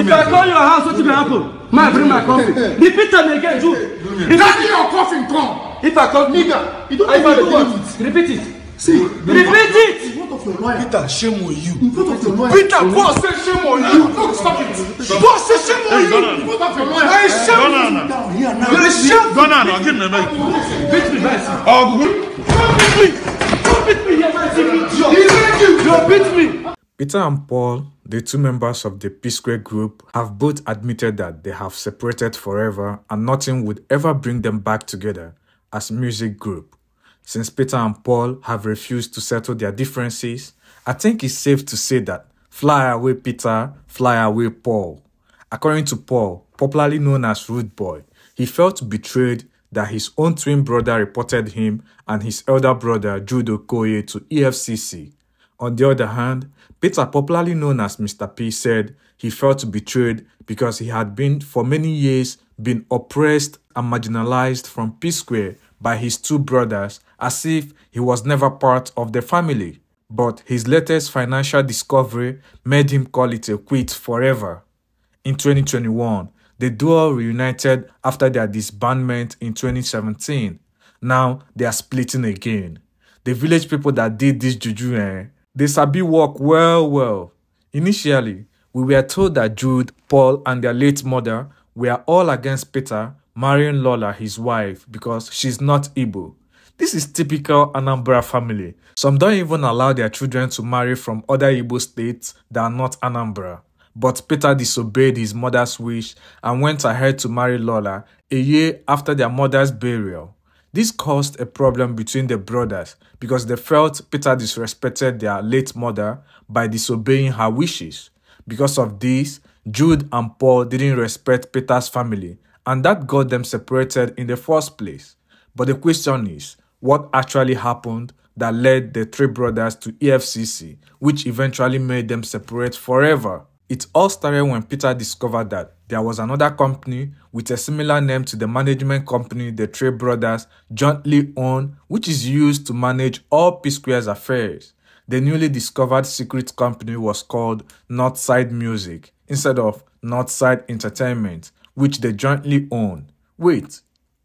If I call your house, what will happen? Man, bring my coffee. Repeat them again, Jude. Carry your coffin, come. If I call nigga, you don't know do what? Repeat it. See, repeat it. In front of your lawyer. Peter, shame on you. In front of your lawyer. Peter, boss say shame on you. No, stop it. Boss say shame on you. In front of your lawyer. I shame on down here now. you. Shame. Go now, give me the mic. Beat me, guys. Oh, Don't beat me, you beat me. Peter and Paul, the two members of the Psquare group, have both admitted that they have separated forever and nothing would ever bring them back together as a music group. Since Peter and Paul have refused to settle their differences, I think it's safe to say that fly away Peter, fly away Paul. According to Paul, popularly known as Rudeboy, he felt betrayed that his own twin brother reported him and his elder brother Jude Okoye to EFCC. On the other hand, Peter, popularly known as Mr. P, said he felt betrayed because he had been for many years been oppressed and marginalized from Psquare by his two brothers as if he was never part of the family. But his latest financial discovery made him call it a quit forever. In 2021, the duo reunited after their disbandment in 2017. Now they are splitting again. The village people that did this juju, they sabi work well. Initially, we were told that Jude, Paul, and their late mother were all against Peter marrying Lola, his wife, because she's not Igbo. This is typical Anambra family. Some don't even allow their children to marry from other Igbo states that are not Anambra. But Peter disobeyed his mother's wish and went ahead to marry Lola a year after their mother's burial. This caused a problem between the brothers because they felt Peter disrespected their late mother by disobeying her wishes. Because of this, Jude and Paul didn't respect Peter's family, and that got them separated in the first place. But the question is, what actually happened that led the three brothers to EFCC, which eventually made them separate forever? It all started when Peter discovered that there was another company with a similar name to the management company the three brothers jointly own, which is used to manage all Psquare's affairs. The newly discovered secret company was called Northside Music instead of Northside Entertainment, which they jointly own. Wait,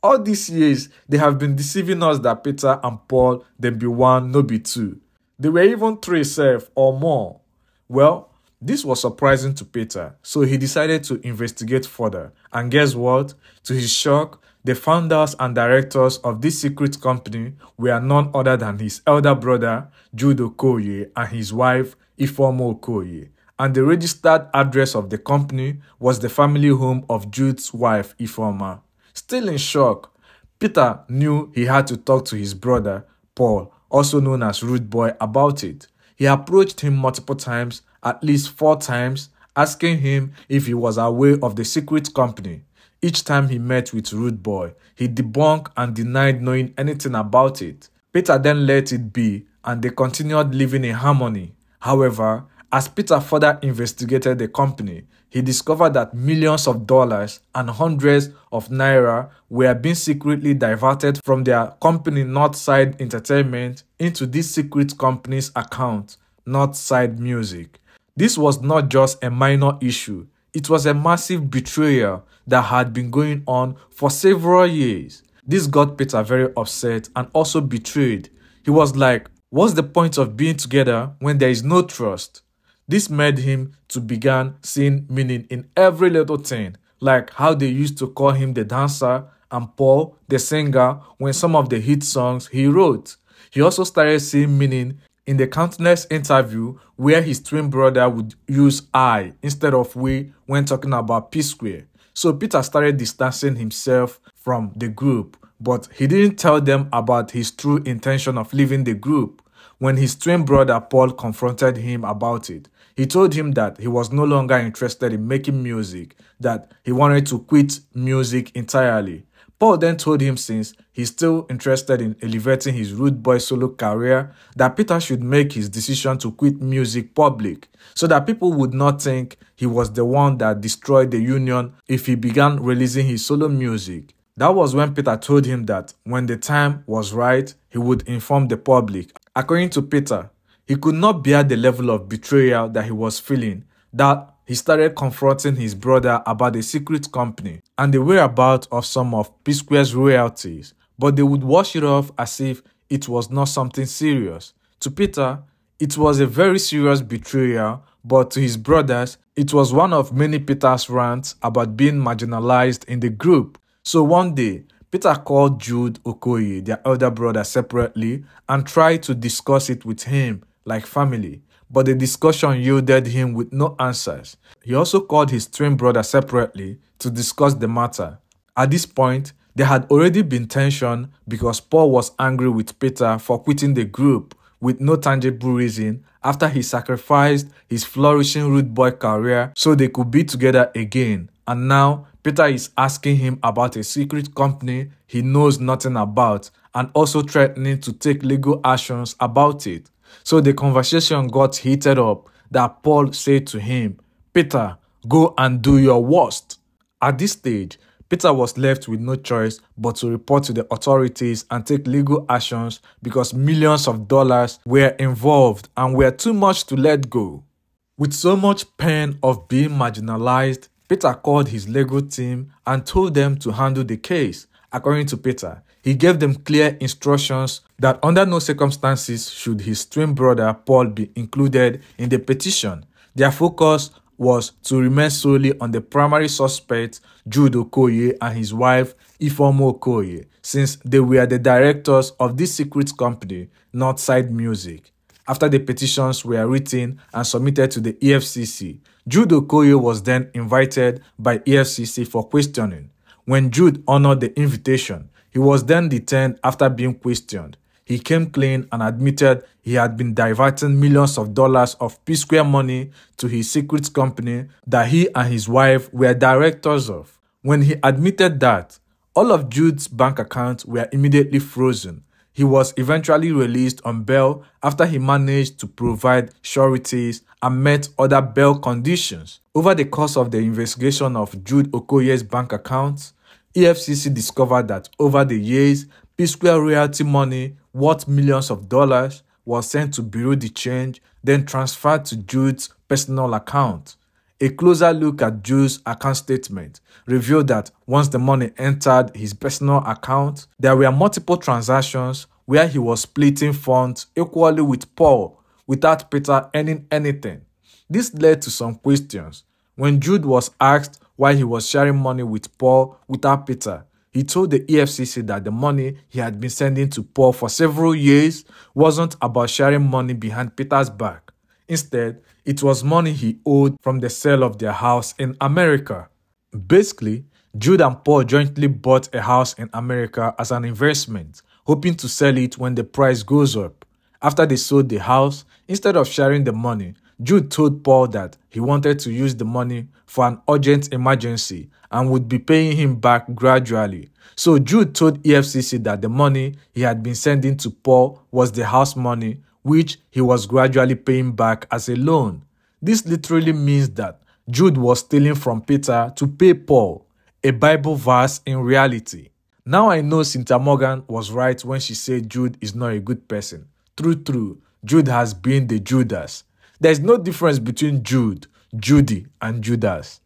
all these years they have been deceiving us that Peter and Paul, they be one, no be two. They were even three self or more. Well, this was surprising to Peter, so he decided to investigate further. And guess what? To his shock, the founders and directors of this secret company were none other than his elder brother, Jude Okoye, and his wife, Okoye. And the registered address of the company was the family home of Jude's wife, Ifeoma. Still in shock, Peter knew he had to talk to his brother, Paul, also known as Rudeboy, about it. He approached him multiple times, at least 4 times, asking him if he was aware of the secret company. Each time he met with Rudeboy, he debunked and denied knowing anything about it. Peter then let it be, and they continued living in harmony. However, as Peter further investigated the company, he discovered that millions of dollars and hundreds of naira were being secretly diverted from their company Northside Entertainment into this secret company's account, Northside Music. This was not just a minor issue, it was a massive betrayal that had been going on for several years. This got Peter very upset and also betrayed. He was like, what's the point of being together when there is no trust? This made him to begin seeing meaning in every little thing, like how they used to call him the dancer and Paul the singer when some of the hit songs he wrote. He also started seeing meaning in the countless interview where his twin brother would use I instead of we when talking about Psquare. So Peter started distancing himself from the group, but he didn't tell them about his true intention of leaving the group. When his twin brother Paul confronted him about it, he told him that he was no longer interested in making music, that he wanted to quit music entirely. Paul then told him since he's still interested in elevating his Rudeboy solo career, that Peter should make his decision to quit music public, so that people would not think he was the one that destroyed the union if he began releasing his solo music. That was when Peter told him that when the time was right, he would inform the public. According to Peter, he could not bear the level of betrayal that he was feeling, that he started confronting his brother about a secret company and the whereabouts of some of Psquare's royalties, but they would wash it off as if it was not something serious. To Peter, it was a very serious betrayal, but to his brothers, it was one of many Peter's rants about being marginalized in the group. So one day, Peter called Jude Okoye, their elder brother, separately and tried to discuss it with him like family, but the discussion yielded him with no answers. He also called his twin brother separately to discuss the matter. At this point, there had already been tension because Paul was angry with Peter for quitting the group with no tangible reason after he sacrificed his flourishing Rudeboy career so they could be together again. And now, Peter is asking him about a secret company he knows nothing about and also threatening to take legal actions about it. So the conversation got heated up that Paul said to him, "Peter, go and do your worst." At this stage, Peter was left with no choice but to report to the authorities and take legal actions because millions of dollars were involved and were too much to let go. With so much pain of being marginalized, Peter called his legal team and told them to handle the case. According to Peter, he gave them clear instructions that under no circumstances should his twin brother Paul be included in the petition. Their focus was to remain solely on the primary suspect, Jude Okoye, and his wife, Okoye, since they were the directors of this secret company, Northside Music. After the petitions were written and submitted to the EFCC, Jude Okoye was then invited by EFCC for questioning. When Jude honored the invitation, he was then detained after being questioned. He came clean and admitted he had been diverting millions of dollars of Psquare money to his secret company that he and his wife were directors of. When he admitted that, all of Jude's bank accounts were immediately frozen. He was eventually released on bail after he managed to provide sureties and met other bail conditions. Over the course of the investigation of Jude Okoye's bank accounts, EFCC discovered that over the years, Psquare royalty money worth millions of dollars was sent to Bureau de Change, then transferred to Jude's personal account. A closer look at Jude's account statement revealed that once the money entered his personal account, there were multiple transactions where he was splitting funds equally with Paul without Peter earning anything. This led to some questions. When Jude was asked why he was sharing money with Paul without Peter, he told the EFCC that the money he had been sending to Paul for several years wasn't about sharing money behind Peter's back. Instead, it was money he owed from the sale of their house in America. Basically, Jude and Paul jointly bought a house in America as an investment, hoping to sell it when the price goes up. After they sold the house, instead of sharing the money, Jude told Paul that he wanted to use the money for an urgent emergency and would be paying him back gradually. So Jude told EFCC that the money he had been sending to Paul was the house money, which he was gradually paying back as a loan. This literally means that Jude was stealing from Peter to pay Paul, a Bible verse in reality. Now I know Cynthia Morgan was right when she said Jude is not a good person. True, Jude has been the Judas. There's no difference between Jude, Judy, and Judas.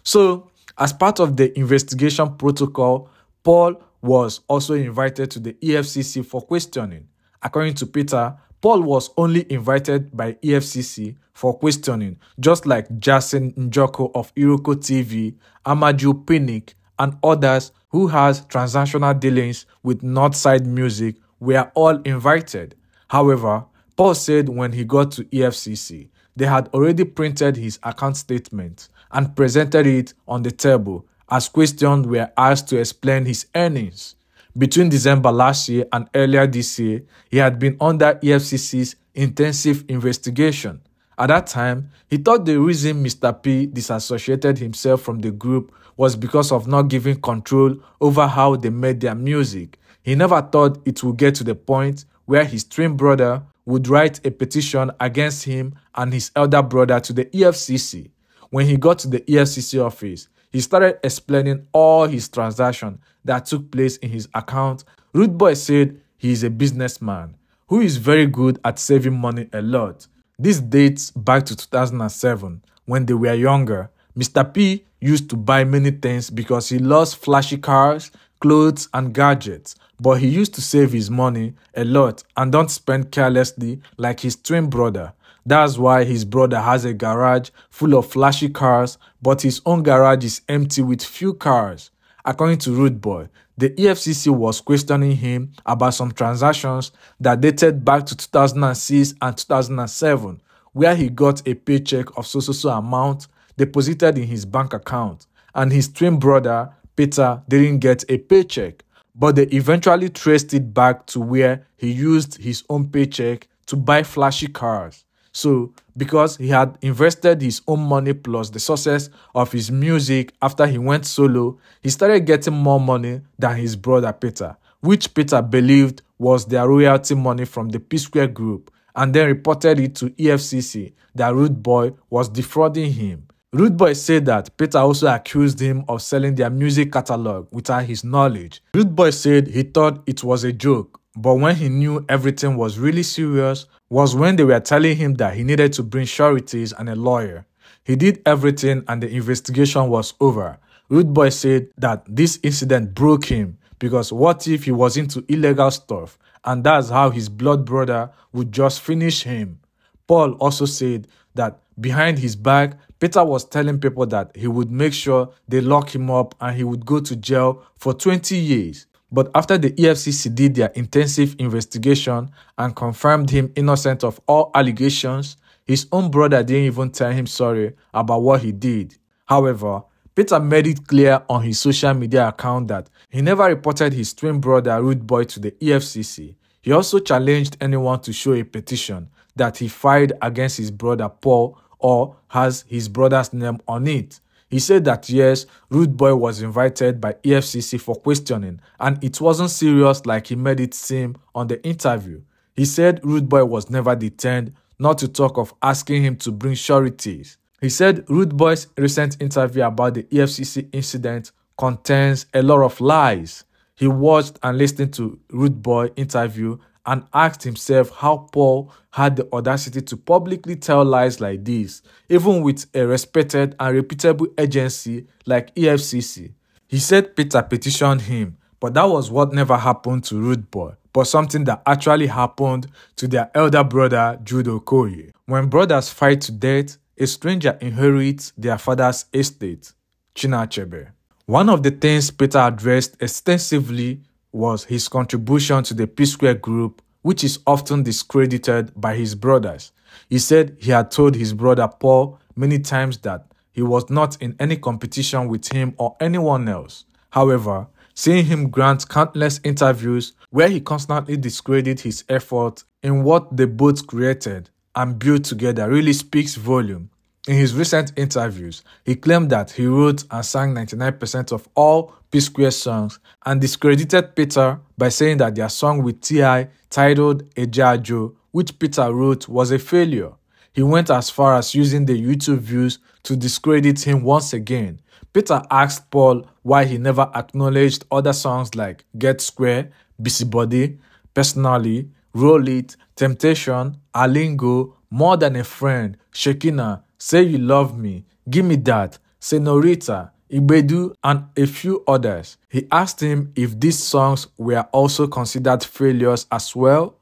So, as part of the investigation protocol, Paul was also invited to the EFCC for questioning. According to Peter, Paul was only invited by EFCC for questioning, just like Jason Njoko of Iroko TV, Amaju Pinnick, and others who has transactional dealings with Northside Music were all invited. However, Paul said when he got to EFCC, they had already printed his account statement and presented it on the table as questions were asked to explain his earnings. Between December last year and earlier this year, he had been under EFCC's intensive investigation. At that time, he thought the reason Mr. P disassociated himself from the group was because of not giving control over how they made their music. He never thought it would get to the point where his twin brother would write a petition against him and his elder brother to the EFCC. When he got to the EFCC office, he started explaining all his transactions that took place in his account. Rudeboy said he is a businessman who is very good at saving money a lot. This dates back to 2007 when they were younger. Mr. P used to buy many things because he loves flashy cars, clothes, and gadgets, but he used to save his money a lot and don't spend carelessly like his twin brother. That's why his brother has a garage full of flashy cars, but his own garage is empty with few cars. According to Rudeboy, the EFCC was questioning him about some transactions that dated back to 2006 and 2007, where he got a paycheck of so amount deposited in his bank account, and his twin brother, Peter, didn't get a paycheck. But they eventually traced it back to where he used his own paycheck to buy flashy cars. So, because he had invested his own money plus the success of his music after he went solo, he started getting more money than his brother Peter, which Peter believed was their royalty money from the Psquare group, and then reported it to EFCC that Rudeboy was defrauding him. Rudeboy said that Peter also accused him of selling their music catalog without his knowledge. Rudeboy said he thought it was a joke, but when he knew everything was really serious was when they were telling him that he needed to bring sureties and a lawyer. He did everything and the investigation was over. Rudeboy said that this incident broke him because what if he was into illegal stuff and that's how his blood brother would just finish him. Paul also said that behind his back, Peter was telling people that he would make sure they lock him up and he would go to jail for 20 years. But after the EFCC did their intensive investigation and confirmed him innocent of all allegations, his own brother didn't even tell him sorry about what he did. However, Peter made it clear on his social media account that he never reported his twin brother Rudeboy to the EFCC. He also challenged anyone to show a petition that he filed against his brother Paul or has his brother's name on it. He said that yes, Rudeboy was invited by EFCC for questioning and it wasn't serious like he made it seem on the interview. He said Rudeboy was never detained, not to talk of asking him to bring sureties. He said Rudeboy's recent interview about the EFCC incident contains a lot of lies. He watched and listened to Rudeboy interview and asked himself how Paul had the audacity to publicly tell lies like this, even with a respected and reputable agency like EFCC. He said Peter petitioned him, but that was what never happened to Rudeboy, but something that actually happened to their elder brother Jude Okoye. When brothers fight to death, a stranger inherits their father's estate. Chinachebe. One of the things Peter addressed extensively was his contribution to the Psquare group, which is often discredited by his brothers. He said he had told his brother Paul many times that he was not in any competition with him or anyone else. However, seeing him grant countless interviews where he constantly discredited his effort in what they both created and built together really speaks volume. In his recent interviews, he claimed that he wrote and sang 99% of all Psquare songs and discredited Peter by saying that their song with T.I. titled Ejajo, which Peter wrote, was a failure. He went as far as using the YouTube views to discredit him once again. Peter asked Paul why he never acknowledged other songs like Get Square, Busybody, Personally, Roll It, Temptation, Alingo, More Than a Friend, Shekina, Say You Love Me, Give Me That, Senorita, Ibedu, and a few others. He asked him if these songs were also considered failures as well.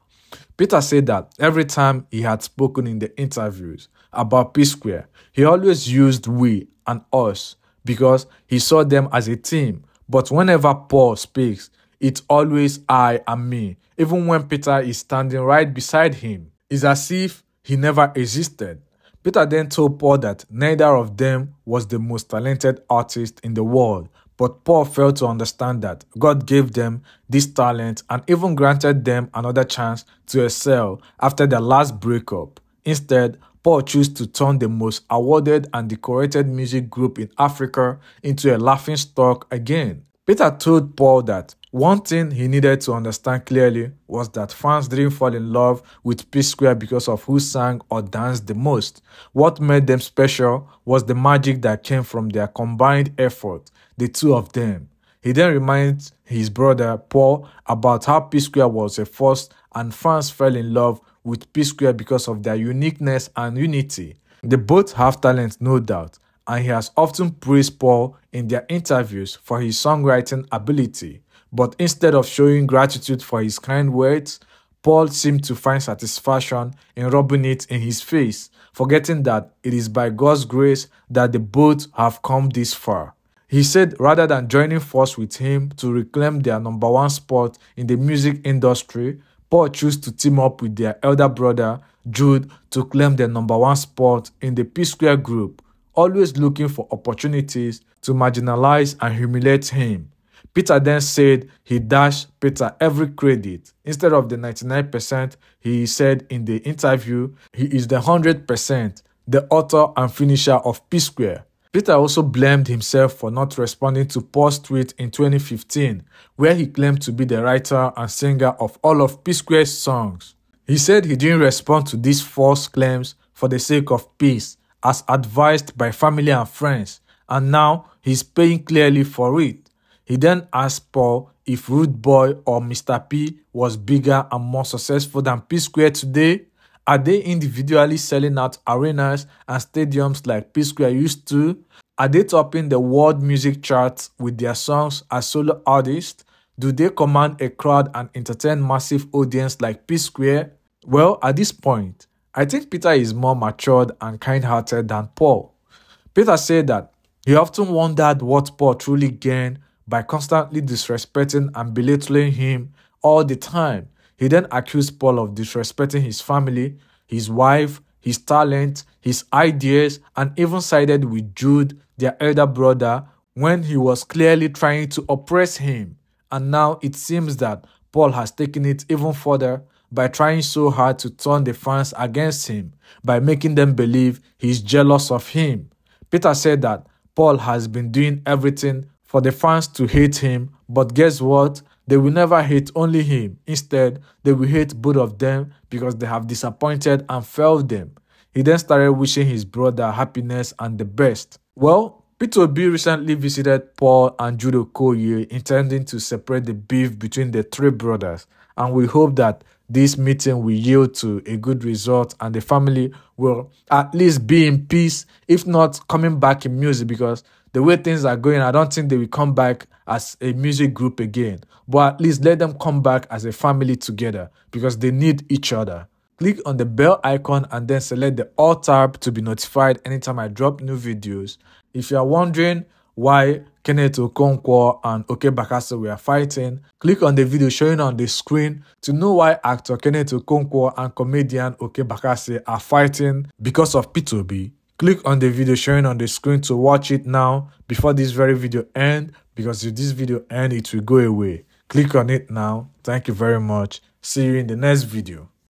Peter said that every time he had spoken in the interviews about Psquare, he always used we and us because he saw them as a team. But whenever Paul speaks, it's always I and me, even when Peter is standing right beside him. It's as if he never existed. Peter then told Paul that neither of them was the most talented artist in the world, but Paul failed to understand that God gave them this talent and even granted them another chance to excel after their last breakup. Instead, Paul chose to turn the most awarded and decorated music group in Africa into a laughingstock again. Peter told Paul that one thing he needed to understand clearly was that fans didn't fall in love with Psquare because of who sang or danced the most. What made them special was the magic that came from their combined effort, the two of them. He then reminds his brother Paul about how Psquare was a force and fans fell in love with Psquare because of their uniqueness and unity. They both have talent, no doubt, and he has often praised Paul in their interviews for his songwriting ability. But instead of showing gratitude for his kind words, Paul seemed to find satisfaction in rubbing it in his face, forgetting that it is by God's grace that they both have come this far. He said rather than joining force with him to reclaim their #1 spot in the music industry, Paul chose to team up with their elder brother, Jude, to claim their #1 spot in the Psquare group, always looking for opportunities to marginalize and humiliate him. Peter then said he dashed Peter every credit. Instead of the 99%, he said in the interview, he is the 100%, the author and finisher of Psquare. Peter also blamed himself for not responding to Paul's tweet in 2015, where he claimed to be the writer and singer of all of Psquare's songs. He said he didn't respond to these false claims for the sake of peace, as advised by family and friends, and now he's paying clearly for it. He then asked Paul if Rudeboy or Mr. P was bigger and more successful than Psquare today. Are they individually selling out arenas and stadiums like Psquare used to? Are they topping the world music charts with their songs as solo artists? Do they command a crowd and entertain massive audience like Psquare? Well, at this point, I think Peter is more matured and kind-hearted than Paul. Peter said that he often wondered what Paul truly gained by constantly disrespecting and belittling him all the time. He then accused Paul of disrespecting his family, his wife, his talent, his ideas, and even sided with Jude, their elder brother, when he was clearly trying to oppress him. And now it seems that Paul has taken it even further by trying so hard to turn the fans against him, by making them believe he's jealous of him. Peter said that Paul has been doing everything for the fans to hate him, but guess what? They will never hate only him. Instead, they will hate both of them because they have disappointed and failed them. He then started wishing his brother happiness and the best. Well, P2B recently visited Paul and Jude Okoye, intending to separate the beef between the three brothers, and we hope that this meeting will yield to a good result and the family will at least be in peace, if not coming back in music, because the way things are going, I don't think they will come back as a music group again. But at least let them come back as a family together because they need each other. Click on the bell icon and then select the all tab to be notified anytime I drop new videos. If you are wondering why Kenneth Okonkwo and Oke Bakase were fighting, click on the video showing on the screen to know why actor Kenneth Okonkwo and comedian Oke Bakase are fighting because of P2B. Click on the video showing on the screen to watch it now before this very video ends, because if this video ends, it will go away. Click on it now. Thank you very much. See you in the next video.